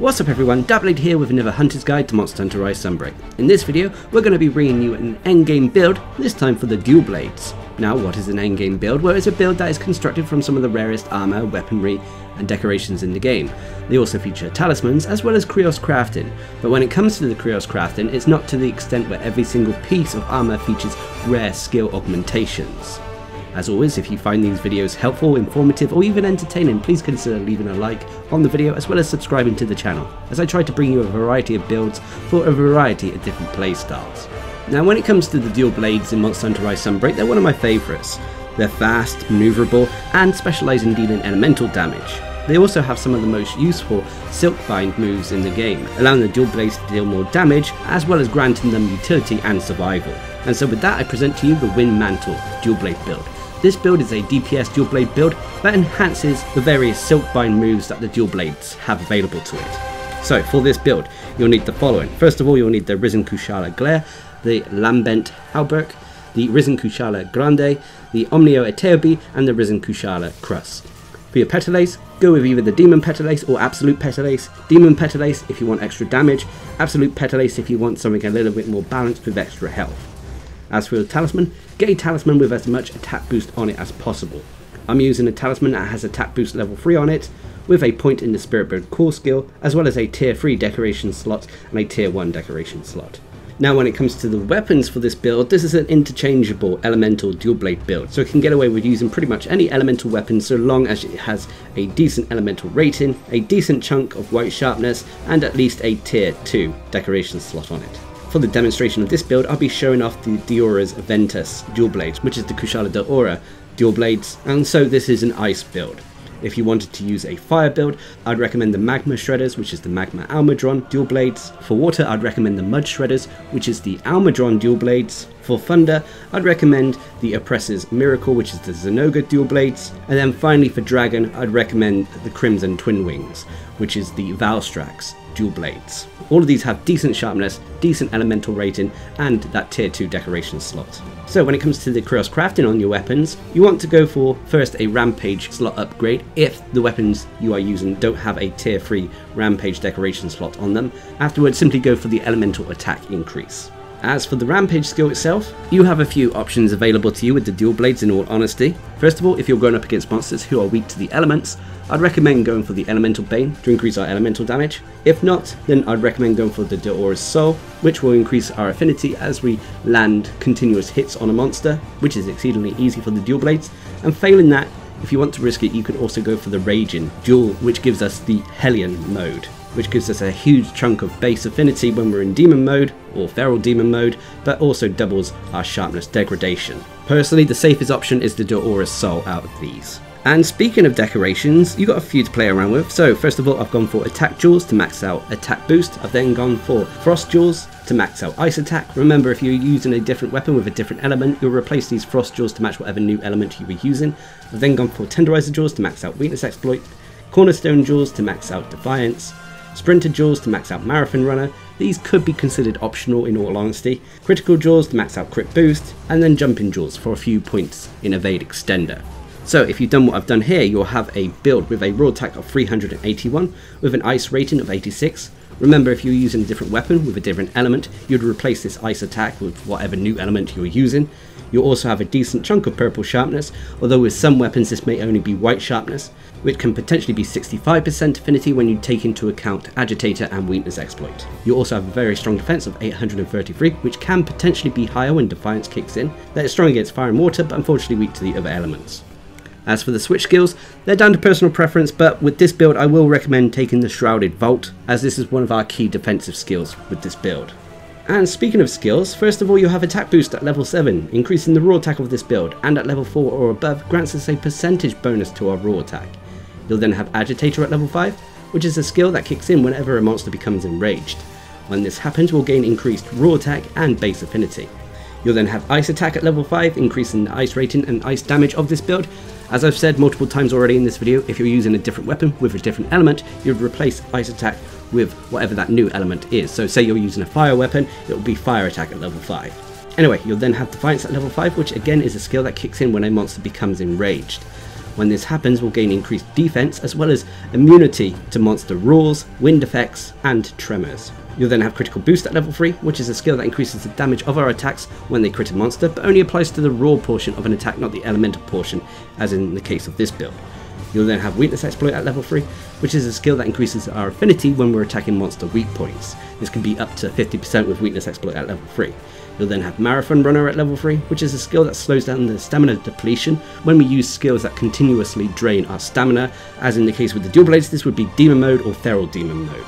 What's up everyone, Darcblade here with another Hunter's Guide to Monster Hunter Rise Sunbreak. In this video, we're going to be bringing you an endgame build, this time for the dual blades. Now what is an endgame build? Well, it's a build that is constructed from some of the rarest armor, weaponry and decorations in the game. They also feature talismans as well as Krios crafting, but when it comes to the Krios crafting, it's not to the extent where every single piece of armor features rare skill augmentations. As always, if you find these videos helpful, informative or even entertaining, please consider leaving a like on the video as well as subscribing to the channel, as I try to bring you a variety of builds for a variety of different playstyles. Now when it comes to the dual blades in Monster Hunter Rise Sunbreak, they're one of my favourites. They're fast, manoeuvrable and specialise in dealing elemental damage. They also have some of the most useful silkbind moves in the game, allowing the dual blades to deal more damage as well as granting them utility and survival. And so with that, I present to you the Mantle dual blade build. This build is a DPS dual blade build that enhances the various silkbind moves that the dual blades have available to it. So for this build, you'll need the following. First of all, you'll need the Risen Kushala Glare, the Lambent Halberg, the Risen Kushala Grande, the Omnio Eteobi, and the Risen Kushala Crus. For your Petalace, go with either the Demon Petalace or Absolute Petalace. Demon Petalace if you want extra damage, Absolute Petalace if you want something a little bit more balanced with extra health. As for the talisman, get a talisman with as much attack boost on it as possible. I'm using a talisman that has attack boost level 3 on it, with a point in the Spirit Bird core skill, as well as a tier 3 decoration slot and a tier 1 decoration slot. Now when it comes to the weapons for this build, this is an interchangeable elemental dual blade build, so it can get away with using pretty much any elemental weapon so long as it has a decent elemental rating, a decent chunk of white sharpness, and at least a tier 2 decoration slot on it. For the demonstration of this build, I'll be showing off the Diora's Ventus dual blades, which is the Kushala Daora dual blades, and so this is an ice build. If you wanted to use a fire build, I'd recommend the Magma Shredders, which is the Magma Almudron dual blades. For water, I'd recommend the Mud Shredders, which is the Almudron dual blades. For thunder, I'd recommend the Oppressor's Miracle, which is the Zenoga dual blades. And then finally for dragon, I'd recommend the Crimson Twin Wings, which is the Valstrax dual blades. All of these have decent sharpness, decent elemental rating, and that tier 2 decoration slot. So when it comes to the Krios crafting on your weapons, you want to go for first a Rampage slot upgrade if the weapons you are using don't have a tier 3 Rampage decoration slot on them. Afterwards, simply go for the elemental attack increase. As for the Rampage skill itself, you have a few options available to you with the dual blades in all honesty. First of all, if you're going up against monsters who are weak to the elements, I'd recommend going for the Elemental Bane to increase our elemental damage. If not, then I'd recommend going for the Diora's Soul, which will increase our affinity as we land continuous hits on a monster, which is exceedingly easy for the dual blades. And failing that, if you want to risk it, you can also go for the Raging dual, which gives us the Hellion mode, which gives us a huge chunk of base affinity when we're in demon mode or feral demon mode, but also doubles our sharpness degradation. Personally, the safest option is the Diora's Soul out of these. And speaking of decorations, you've got a few to play around with. So first of all, I've gone for attack jewels to max out attack boost. I've then gone for frost jewels to max out ice attack. Remember, if you're using a different weapon with a different element, you'll replace these frost jewels to match whatever new element you were using. I've then gone for tenderizer jewels to max out weakness exploit, cornerstone jewels to max out defiance, sprinter jewels to max out marathon runner. These could be considered optional in all honesty. Critical jewels to max out crit boost, and then jumping jewels for a few points in evade extender. So if you've done what I've done here, you'll have a build with a raw attack of 381 with an ice rating of 86. Remember, if you're using a different weapon with a different element, you'd replace this ice attack with whatever new element you're using. You'll also have a decent chunk of purple sharpness, although with some weapons this may only be white sharpness, which can potentially be 65% affinity when you take into account agitator and weakness exploit. You also have a very strong defense of 833, which can potentially be higher when defiance kicks in. That is strong against fire and water, but unfortunately weak to the other elements. As for the switch skills, they're down to personal preference, but with this build I will recommend taking the Shrouded Vault, as this is one of our key defensive skills with this build. And speaking of skills, first of all you have attack boost at level 7, increasing the raw attack of this build, and at level 4 or above grants us a percentage bonus to our raw attack. You'll then have Agitator at level 5, which is a skill that kicks in whenever a monster becomes enraged. When this happens, we'll gain increased raw attack and base affinity. You'll then have Ice Attack at level 5, increasing the ice rating and ice damage of this build. As I've said multiple times already in this video, if you're using a different weapon with a different element, you'd replace Ice Attack with whatever that new element is. So say you're using a fire weapon, it will be Fire Attack at level 5. Anyway, you'll then have Defiance at level 5, which again is a skill that kicks in when a monster becomes enraged. When this happens, we'll gain increased defense as well as immunity to monster roars, wind effects, and tremors. You'll then have critical boost at level 3, which is a skill that increases the damage of our attacks when they crit a monster, but only applies to the raw portion of an attack, not the elemental portion, as in the case of this build. You'll then have weakness exploit at level 3, which is a skill that increases our affinity when we're attacking monster weak points. This can be up to 50% with weakness exploit at level 3. You'll then have Marathon Runner at level 3, which is a skill that slows down the stamina depletion when we use skills that continuously drain our stamina, as in the case with the Dual Blades this would be Demon Mode or Feral Demon Mode.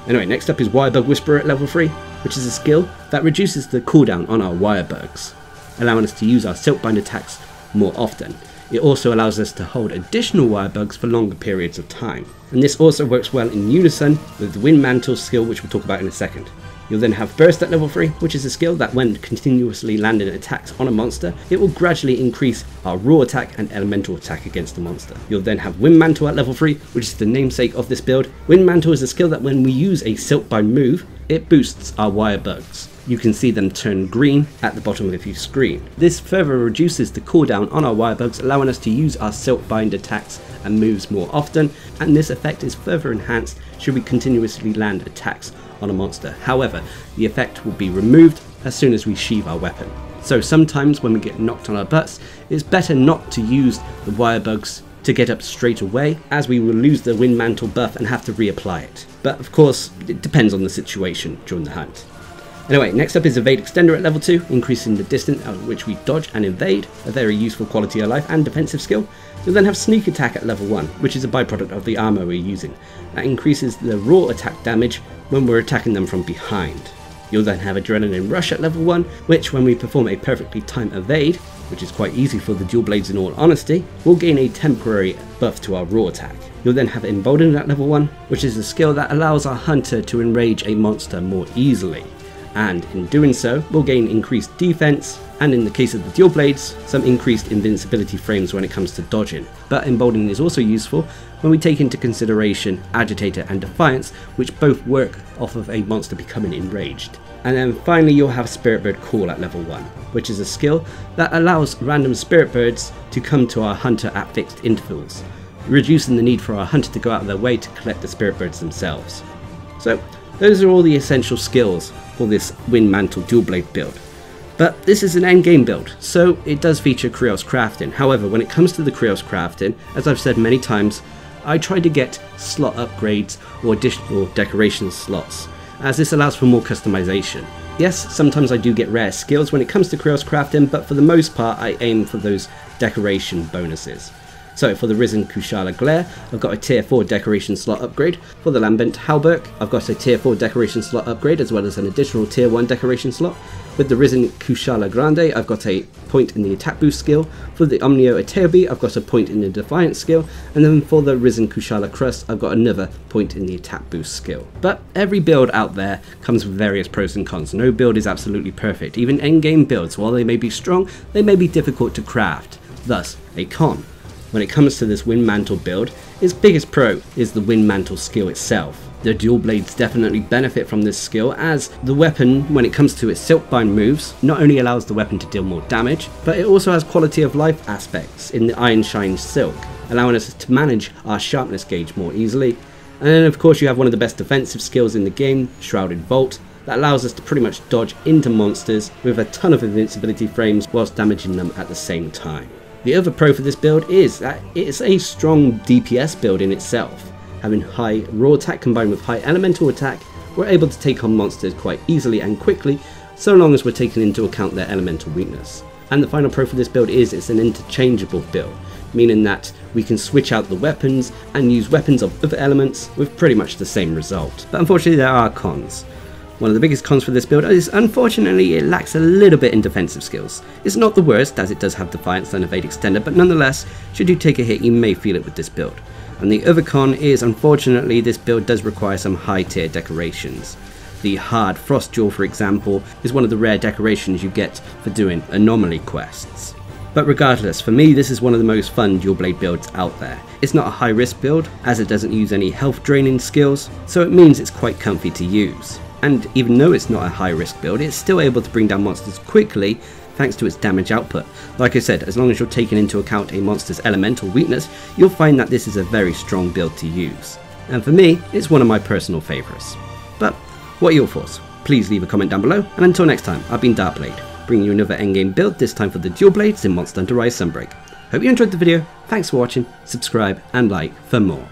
Anyway, next up is Wirebug Whisperer at level 3, which is a skill that reduces the cooldown on our Wirebugs, allowing us to use our Silkbind attacks more often. It also allows us to hold additional Wirebugs for longer periods of time, and this also works well in unison with the Wind Mantle skill, which we'll talk about in a second. You'll then have Burst at level 3, which is a skill that when continuously landing attacks on a monster, it will gradually increase our raw attack and elemental attack against the monster. You'll then have Wind Mantle at level 3, which is the namesake of this build. Wind Mantle is a skill that when we use a Silkbind move, it boosts our Wirebugs. You can see them turn green at the bottom of your screen. This further reduces the cooldown on our Wirebugs, allowing us to use our Silkbind attacks and moves more often, and this effect is further enhanced should we continuously land attacks on a monster. However, the effect will be removed as soon as we sheathe our weapon. So sometimes when we get knocked on our butts, it's better not to use the Wirebugs to get up straight away, as we will lose the Wind Mantle buff and have to reapply it. But of course, it depends on the situation during the hunt. Anyway, next up is Evade Extender at level 2, increasing the distance at which we dodge and evade, a very useful quality of life and defensive skill. You'll then have Sneak Attack at level 1, which is a byproduct of the armor we're using. That increases the raw attack damage when we're attacking them from behind. You'll then have Adrenaline Rush at level 1, which when we perform a perfectly timed evade, which is quite easy for the Dual Blades in all honesty, will gain a temporary buff to our raw attack. You'll then have Emboldened at level 1, which is a skill that allows our hunter to enrage a monster more easily, and in doing so will gain increased defense, and in the case of the Dual Blades, some increased invincibility frames when it comes to dodging. But Emboldening is also useful when we take into consideration Agitator and Defiance, which both work off of a monster becoming enraged. And then finally you'll have Spirit Bird Call at level 1, which is a skill that allows random Spirit Birds to come to our hunter at fixed intervals, reducing the need for our hunter to go out of their way to collect the Spirit Birds themselves. So those are all the essential skills for this Wind Mantle Dual Blade build. But this is an endgame build, so it does feature Krios crafting. However, when it comes to the Krios crafting, as I've said many times, I try to get slot upgrades or additional decoration slots, as this allows for more customization. Yes, sometimes I do get rare skills when it comes to Krios crafting, but for the most part I aim for those decoration bonuses. So for the Risen Kushala Glare, I've got a tier 4 decoration slot upgrade. For the Lambent Halberg, I've got a tier 4 decoration slot upgrade as well as an additional tier 1 decoration slot. With the Risen Kushala Grande, I've got a point in the attack boost skill. For the Omnio Eteobi, I've got a point in the Defiance skill. And then for the Risen Kushala Crust, I've got another point in the attack boost skill. But every build out there comes with various pros and cons. No build is absolutely perfect. Even endgame builds, while they may be strong, they may be difficult to craft. Thus, a con. When it comes to this Wind Mantle build, its biggest pro is the Wind Mantle skill itself. The Dual Blades definitely benefit from this skill, as the weapon, when it comes to its Silkbind moves, not only allows the weapon to deal more damage, but it also has quality of life aspects in the Iron Shine Silk, allowing us to manage our sharpness gauge more easily. And then of course you have one of the best defensive skills in the game, Shrouded Vault, that allows us to pretty much dodge into monsters with a ton of invincibility frames whilst damaging them at the same time. The other pro for this build is that it's a strong DPS build in itself. Having high raw attack combined with high elemental attack, we're able to take on monsters quite easily and quickly, so long as we're taking into account their elemental weakness. And the final pro for this build is it's an interchangeable build, meaning that we can switch out the weapons and use weapons of other elements with pretty much the same result. But unfortunately there are cons. One of the biggest cons for this build is unfortunately it lacks a little bit in defensive skills. It's not the worst, as it does have Defiance and Evade Extender, but nonetheless, should you take a hit you may feel it with this build. And the other con is unfortunately this build does require some high tier decorations. The Hard Frost Jewel, for example, is one of the rare decorations you get for doing anomaly quests. But regardless, for me this is one of the most fun Dual Blade builds out there. It's not a high risk build, as it doesn't use any health draining skills, so it means it's quite comfy to use. And even though it's not a high risk build, it's still able to bring down monsters quickly thanks to its damage output. Like I said, as long as you're taking into account a monster's elemental weakness, you'll find that this is a very strong build to use. And for me, it's one of my personal favourites. But what are your thoughts? Please leave a comment down below, and until next time, I've been Darcblade, bringing you another endgame build, this time for the dual blades in Monster Hunter Rise Sunbreak. Hope you enjoyed the video, thanks for watching, subscribe and like for more.